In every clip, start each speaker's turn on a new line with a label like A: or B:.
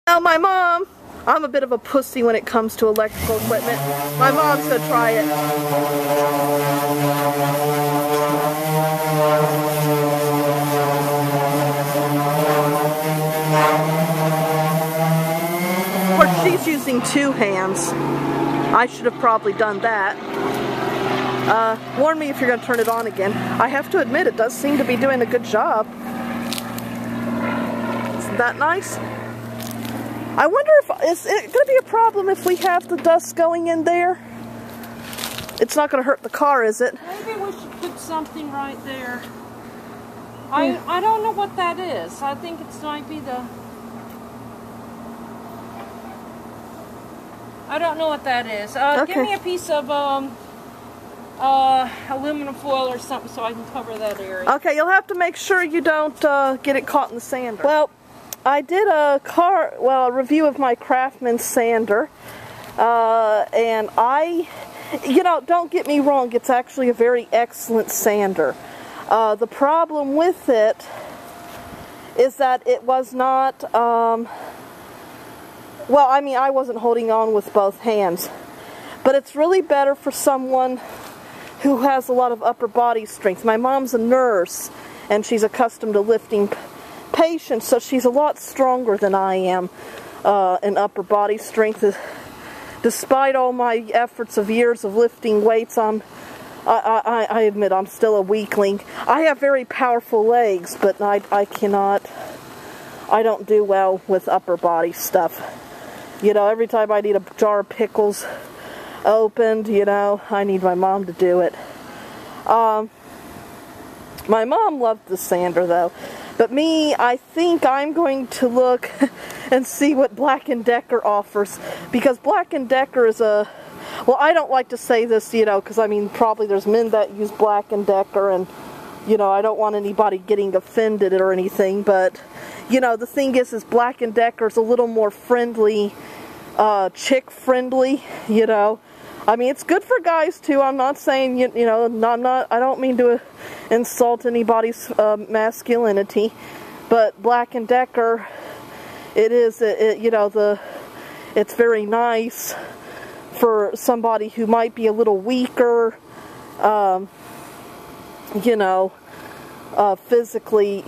A: Now my mom, I'm a bit of a pussy when it comes to electrical equipment. My mom's gonna try it. Of course, she's using 2 hands. I should have probably done that. Warn me if you're gonna turn it on again. I have to admit, it does seem to be doing a good job. Isn't that nice? I wonder if, is it going to be a problem if we have the dust going in there? It's not going to hurt the car, is it?
B: Maybe we should put something right there. I don't know what that is. I think it might be the... I don't know what that is.
A: Okay.
B: Give me a piece of aluminum foil or something so I can cover that area.
A: Okay, you'll have to make sure you don't get it caught in the sander. Well, I did a review of my Craftsman sander, and don't get me wrong, it's actually a very excellent sander. The problem with it is that it was not, I wasn't holding on with both hands, but it's really better for someone who has a lot of upper body strength. My mom's a nurse, and she's accustomed to lifting patients, so she's a lot stronger than I am in upper body strength. Despite all my efforts of years of lifting weights, I admit I'm still a weakling. I have very powerful legs, but I don't do well with upper body stuff. Every time I need a jar of pickles opened, I need my mom to do it. My mom loved the sander though. But me, I think I'm going to look and see what Black & Decker offers. Because Black & Decker is a... Well, I don't like to say this, because probably there's men that use Black & Decker, and, I don't want anybody getting offended or anything. But, the thing is Black & Decker is a little more friendly, chick-friendly, it's good for guys too. I'm not saying, I don't mean to insult anybody's masculinity, but Black & Decker, it's very nice for somebody who might be a little weaker, physically,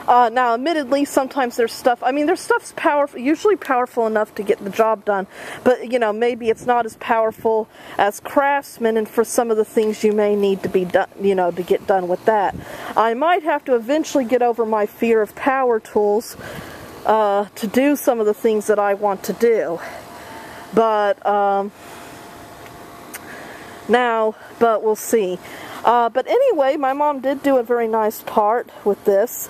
A: now, admittedly, sometimes there's stuff, there's stuff's powerful, usually powerful enough to get the job done, but, maybe it's not as powerful as Craftsman, and for some of the things you may need to be done, to get done with that. I might have to eventually get over my fear of power tools, to do some of the things that I want to do. But, but we'll see. But anyway, my mom did do a very nice part with this.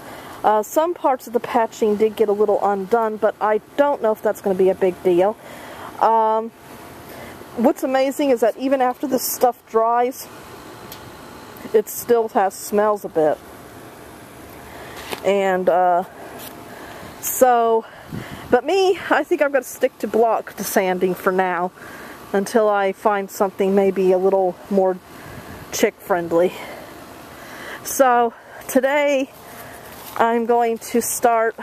A: Some parts of the patching did get a little undone, but I don't know if that's going to be a big deal. What's amazing is that even after this stuff dries, it still smells a bit. And but me, I think I'm going to stick to block sanding for now, until I find something maybe a little more chick-friendly. So today I'm going to start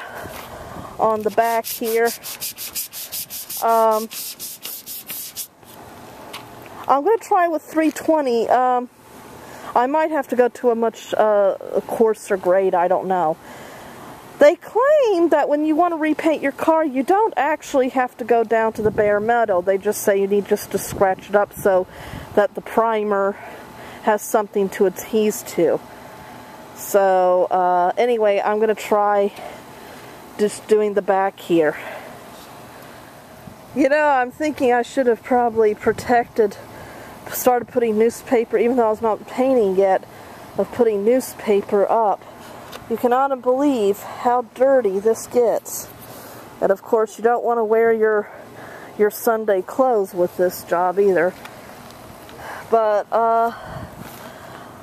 A: on the back here. I'm going to try with 320. I might have to go to a much coarser grade, I don't know. They claim that when you want to repaint your car, you don't actually have to go down to the bare metal. They just say you need just to scratch it up so that the primer has something to adhere to. So, anyway, I'm going to try just doing the back here. I'm thinking I should have probably started putting newspaper, even though I was not painting yet, of putting newspaper up. You cannot believe how dirty this gets. And of course, you don't want to wear your Sunday clothes with this job either. But,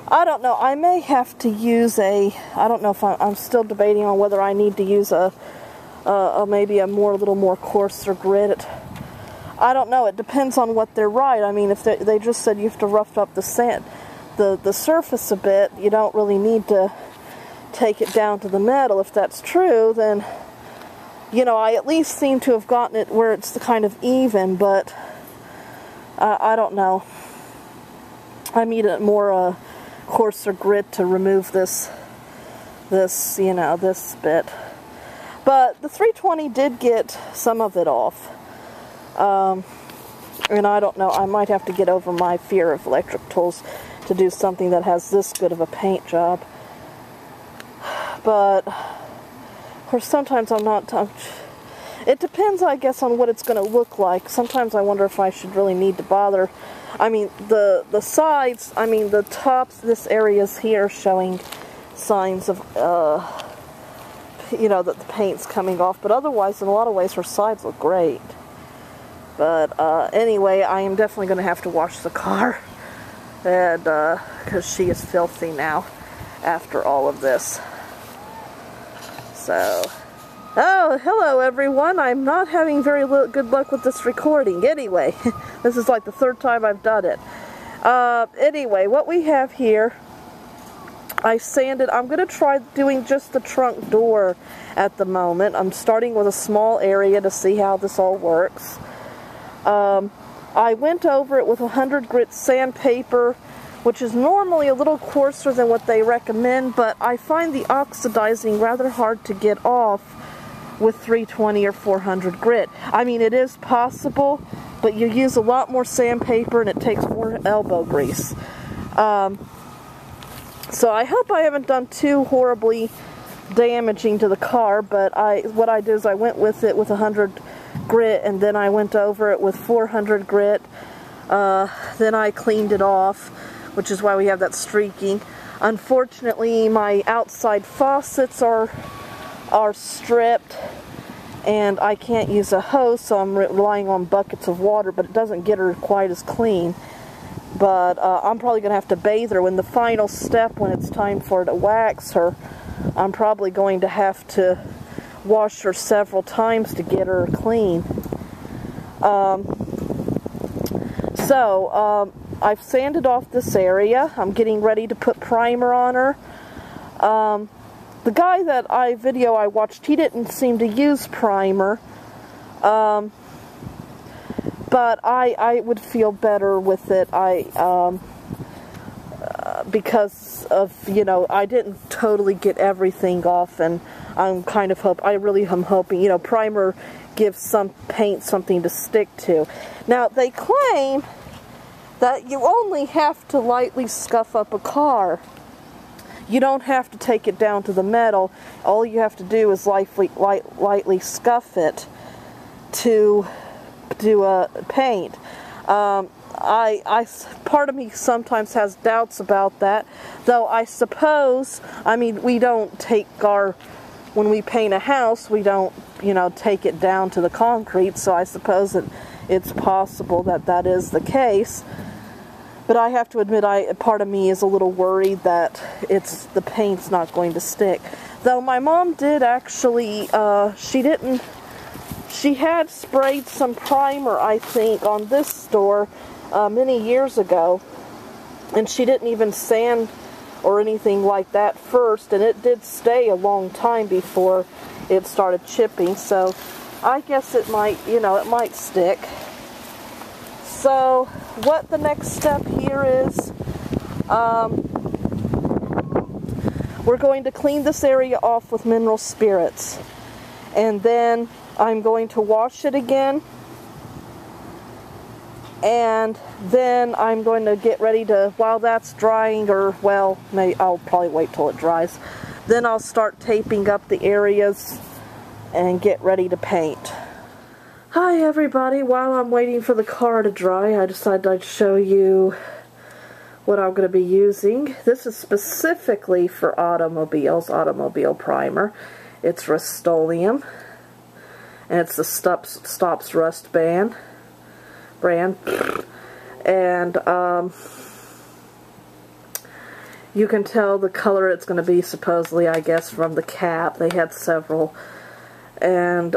A: I don't know. I may have to use I don't know if I'm still debating on whether I need to use maybe a little more coarser grit. I don't know. It depends on what they're right. If they just said you have to rough up the surface a bit, you don't really need to take it down to the metal. If that's true, then you know, I at least seem to have gotten it where it's kind of even, but I don't know. I need a more coarser grit to remove this, you know, this bit. But the 320 did get some of it off. And I don't know, I might have to get over my fear of electric tools to do something that has this good of a paint job. But, of course, sometimes I'm not... it depends, I guess, on what it's going to look like. Sometimes I wonder if I should really need to bother. I mean, the sides, I mean, the tops, this area's here showing signs of, you know, that the paint's coming off. But otherwise, in a lot of ways, her sides look great. But anyway, I am definitely going to have to wash the car, and because she is filthy now after all of this. So, oh, hello everyone. I'm not having very good luck with this recording. Anyway, this is like the third time I've done it. Anyway, what we have here, I sanded. I'm going to try doing just the trunk door at the moment. I'm starting with a small area to see how this all works. I went over it with 100 grit sandpaper, which is normally a little coarser than what they recommend, but I find the oxidizing rather hard to get off with 320 or 400 grit. I mean, it is possible, but you use a lot more sandpaper and it takes more elbow grease. So I hope I haven't done too horribly damaging to the car, but what I did is I went with it with 100 grit, and then I went over it with 400 grit. Then I cleaned it off, which is why we have that streaking. Unfortunately, my outside faucets are stripped, and I can't use a hose, so I'm relying on buckets of water, but it doesn't get her quite as clean. But I'm probably going to have to bathe her. When the final step, when it's time for her to wax her, I'm probably going to have to wash her several times to get her clean. I've sanded off this area. I'm getting ready to put primer on her. The guy that I watched, he didn't seem to use primer. But I would feel better with it. Because of, you know, I didn't totally get everything off, and I really am hoping, you know, primer gives some paint something to stick to. Now, they claim that you only have to lightly scuff up a car. You don't have to take it down to the metal. All you have to do is lightly scuff it to do a paint. Part of me sometimes has doubts about that, though I suppose, I mean, we don't take when we paint a house, we don't, you know, take it down to the concrete, so I suppose that it's possible that that is the case. But I have to admit, part of me is a little worried that the paint's not going to stick. Though my mom did actually, she had sprayed some primer, I think, on this store many years ago, and she didn't even sand or anything like that first, and it did stay a long time before it started chipping, so I guess it might, you know, it might stick. So what the next step here is, we're going to clean this area off with mineral spirits, and then I'm going to wash it again, and then I'm going to get ready to, while that's drying, or, well, maybe I'll probably wait till it dries, then I'll start taping up the areas and get ready to paint. Hi everybody, while I'm waiting for the car to dry, I decided I'd show you what I'm going to be using. This is specifically for automobiles, automobile primer. It's Rust-Oleum, and it's the Stops Rust brand. And you can tell the color it's going to be, supposedly, I guess, from the cap. They had several, and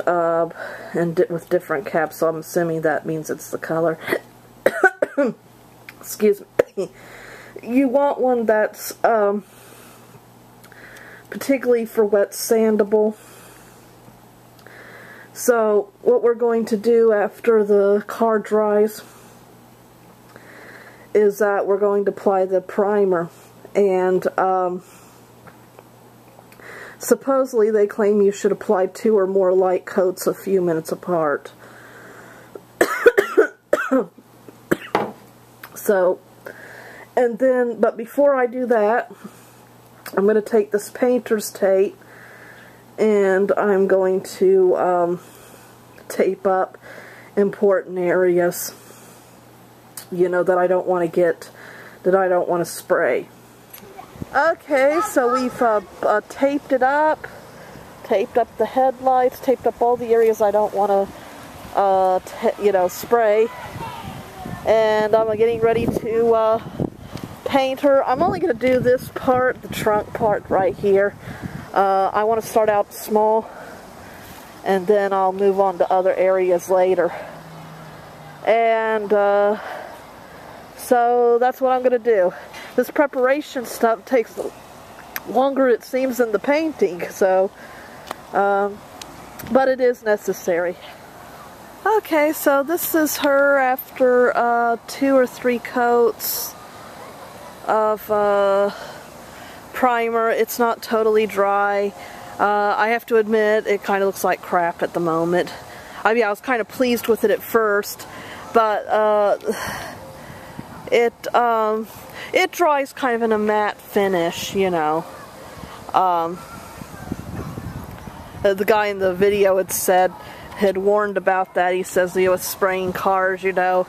A: with different caps, so I'm assuming that means it's the color. Excuse me. You want one that's particularly for wet sandable, So what we're going to do after the car dries is that we're going to apply the primer. And supposedly they claim you should apply 2 or more light coats a few minutes apart. So, and then, but before I do that, I'm going to take this painter's tape and I'm going to tape up important areas, you know, that I don't want to get, that I don't want to spray. Okay, so we've taped it up, taped up the headlights, taped up all the areas I don't want to, you know, spray. And I'm getting ready to paint her. I'm only going to do this part, the trunk part right here. I want to start out small, and then I'll move on to other areas later. And so that's what I'm going to do. This preparation stuff takes longer, it seems, than the painting, so, but it is necessary. Okay, so this is her after 2 or 3 coats of primer. It's not totally dry. I have to admit, it kind of looks like crap at the moment. I mean, I was kind of pleased with it at first, but it dries kind of in a matte finish, you know. The guy in the video had warned about that. He says, you know, with spraying cars, you know,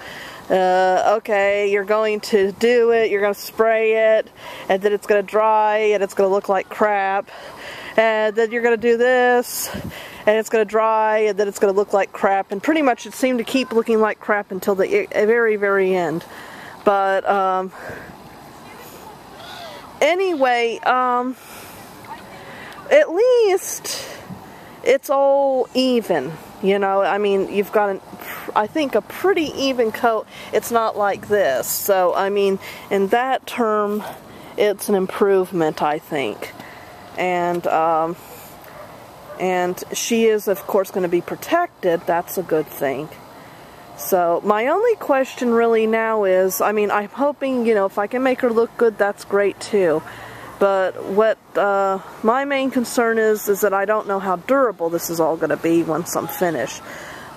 A: okay, you're going to do it, you're going to spray it, and then it's going to dry, and it's going to look like crap, and then you're going to do this, and it's going to dry, and then it's going to look like crap, and pretty much it seemed to keep looking like crap until the very, very end. But, anyway, at least it's all even. You know, I mean, you've got, I think, a pretty even coat. It's not like this. So, I mean, in that term, it's an improvement, I think. And she is, of course, going to be protected. That's a good thing. So, my only question really now is, I mean, I'm hoping, you know, if I can make her look good, that's great too. But what my main concern is that I don't know how durable this is all going to be once I'm finished.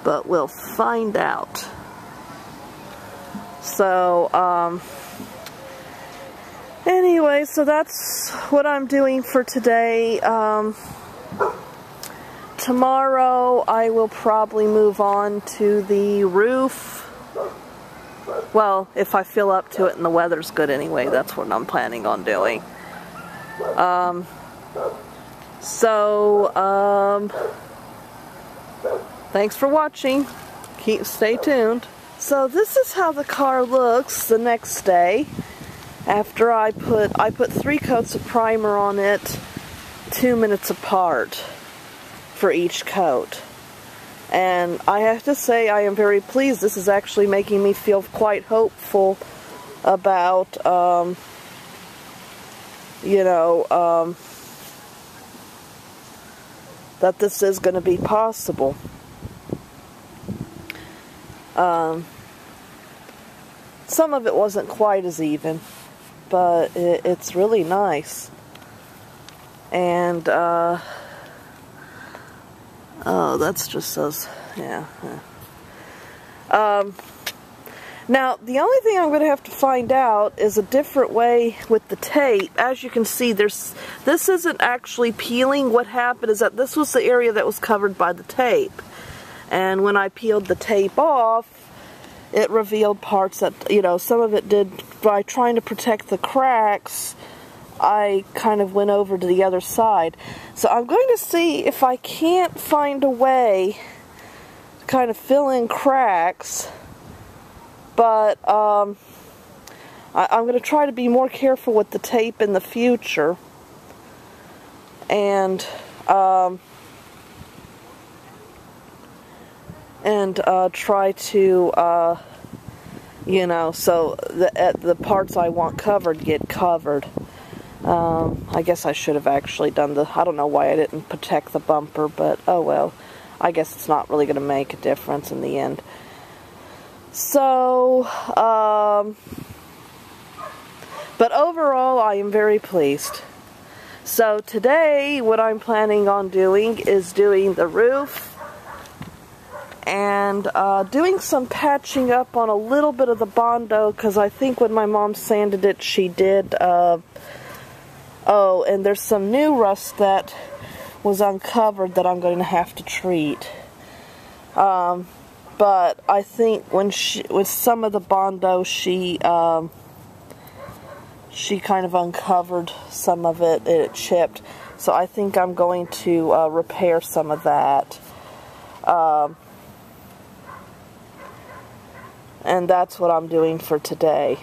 A: But we'll find out. So, anyway, so that's what I'm doing for today. Tomorrow I will probably move on to the roof. Well, if I feel up to it and the weather's good anyway, that's what I'm planning on doing. Thanks for watching. Stay tuned. So this is how the car looks the next day after I put 3 coats of primer on it 2 minutes apart for each coat. And I have to say I am very pleased. This is actually making me feel quite hopeful about you know, that this is going to be possible. Some of it wasn't quite as even, but it's really nice. And, oh, that's just so, yeah. Now, the only thing I'm going to have to find out is a different way with the tape. As you can see, this isn't actually peeling. What happened is that this was the area that was covered by the tape. And when I peeled the tape off, it revealed parts that, you know, some of it did, by trying to protect the cracks, I kind of went over to the other side. So I'm going to see if I can't find a way to kind of fill in cracks. But I'm going to try to be more careful with the tape in the future, and try to, you know, so the parts I want covered get covered. I guess I should have actually done I don't know why I didn't protect the bumper, but oh well. I guess it's not really going to make a difference in the end. So, but overall, I am very pleased. So today, what I'm planning on doing is doing the roof and doing some patching up on a little bit of the Bondo, because I think when my mom sanded it, she did, oh, and there's some new rust that was uncovered that I'm going to have to treat. But I think when with some of the Bondo, she kind of uncovered some of it, it chipped. So I think I'm going to repair some of that. And that's what I'm doing for today.